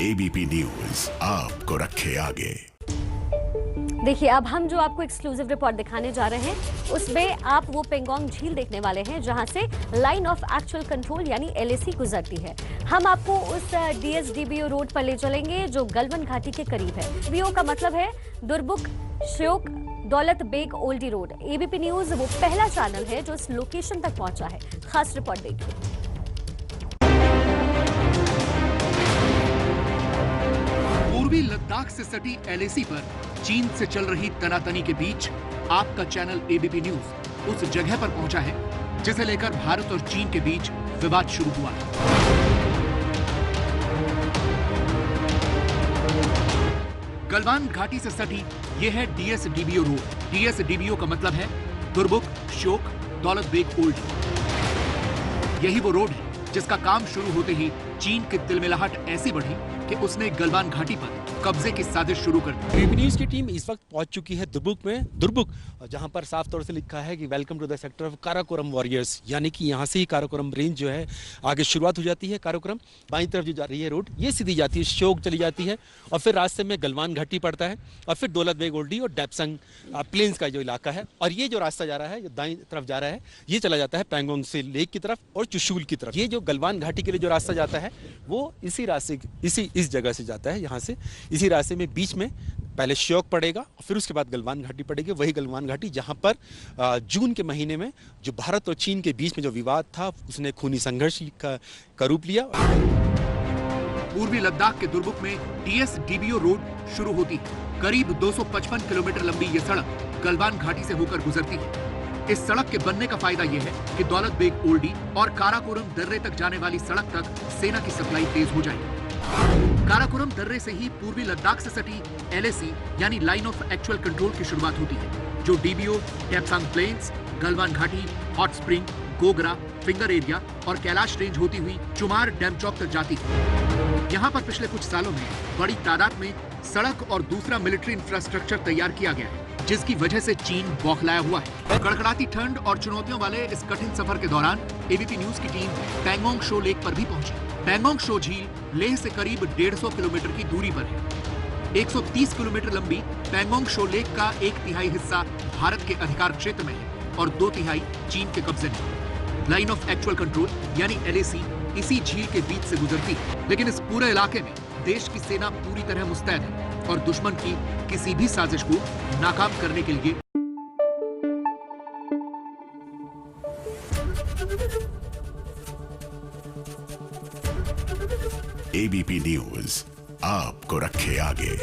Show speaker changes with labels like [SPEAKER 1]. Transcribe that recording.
[SPEAKER 1] ABP news आपको रखे आगे।
[SPEAKER 2] देखिए, अब हम जो आपको एक्सक्लूसिव रिपोर्ट दिखाने जा रहे हैं उसमें आप वो पेंगोंग झील देखने वाले हैं जहां से लाइन ऑफ एक्चुअल कंट्रोल यानी एलएसी गुजरती है। हम आपको उस डीएसडीबीओ रोड पर ले चलेंगे जो गलवान घाटी के करीब है। डीएसडीबीओ का मतलब है Durbuk Shyok Daulat Beg Oldi road. ABP news वो पहला चैनल है जो इस लोकेशन तक पहुंचा है। खास रिपोर्ट देखिए।
[SPEAKER 3] पूर्वी लद्दाख से सटी एलएसी पर चीन से चल रही तनातनी के बीच आपका चैनल एबीपी न्यूज उस जगह पर पहुंचा है जिसे लेकर भारत और चीन के बीच विवाद शुरू हुआ है। गलवान घाटी से सटी यह है डीएसडीबीओ रोड। डीएसडीबीओ का मतलब है दुर्बुक श्योक दौलत बेग ओल्डी। यही वो रोड है जिसका काम शुरू होते ही चीन की तिलमिलाहट ऐसी बढ़ी कि उसने गलवान घाटी पर कब्जे की साजिश शुरू कर दी।
[SPEAKER 4] एबीपी न्यूज की टीम इस वक्त पहुंच चुकी है दुर्बुक में। दुर्बुक जहां पर साफ तौर से लिखा है कि welcome to the sector of Karakoram warriors, यानी कि यहां से ही काराकोरम रेंज जो है आगे शुरुआत हो जाती है। काराकोरम बाईं तरफ जो जा रही है रोड ये सीधी जाती है, श्योक चली जाती है और फिर रास्ते में गलवान घाटी पड़ता है और फिर दौलत बेग ओल्डी और डेप्संग प्लेन्स का जो इलाका है। और ये जो रास्ता जा रहा है, जो दाईं तरफ जा रहा है, ये चला जाता है पैंगोंग से लेक की तरफ और चुशूल की तरफ। ये जो गलवान घाटी के लिए जो रास्ता जाता है वो इसी रास्ते इस जगह से जाता है। यहाँ से इसी रास्ते में बीच में पहले श्योक पड़ेगा और फिर उसके बाद गलवान घाटी पड़ेगी। वही गलवान घाटी जहां पर जून के महीने में जो भारत और चीन के बीच में जो विवाद था उसने खूनी संघर्ष का रूप लिया।
[SPEAKER 3] पूर्वी लद्दाख के दुर्बुक में डीएसडीबीओ रोड शुरू होती है। करीब 255 किलोमीटर लंबी ये सड़क गलवान घाटी से होकर गुजरती है। इस सड़क के बनने का फायदा यह है कि दौलत बेग ओल्डी और काराकोरम दर्रे तक जाने वाली सड़क तक सेना की सप्लाई तेज हो जाएगी। काराकोरम दर्रे से ही पूर्वी लद्दाख से सटी एलएसी यानी लाइन ऑफ एक्चुअल कंट्रोल की शुरुआत होती है, जो डीबीओ, डेप्सांग प्लेन्स, गलवान घाटी, hot spring, Gogra, finger area और कैलाश रेंज होती हुई चुमार डैम चौक तक जाती है। यहाँ पर पिछले कुछ सालों में बड़ी तादाद में सड़क और दूसरा मिलिट्री इंफ्रास्ट्रक्चर तैयार किया गया है, जिसकी वजह से चीन बौखलाया हुआ है। कड़कड़ाती ठंड और चुनौतियों वाले इस कठिन सफर के दौरान एबीपी न्यूज की टीम पैंगोंग शो लेक पर भी पहुंची। पैंगोंग शो झील लेह से करीब 150 किलोमीटर की दूरी पर है। 130 किलोमीटर लंबी पैंगोंग शो लेक का 1/3 हिस्सा भारत के अधिकार क्षेत्र में है और 2/3 चीन के कब्जे में। लाइन ऑफ एक्चुअल कंट्रोल यानी एलएसी इसी झील के बीच से गुजरती है, लेकिन इस पूरे इलाके में देश की सेना पूरी तरह मुस्तैद है और दुश्मन की किसी भी साजिश को नाकाम करने के लिए
[SPEAKER 1] एबीपी न्यूज आपको रखे आगे।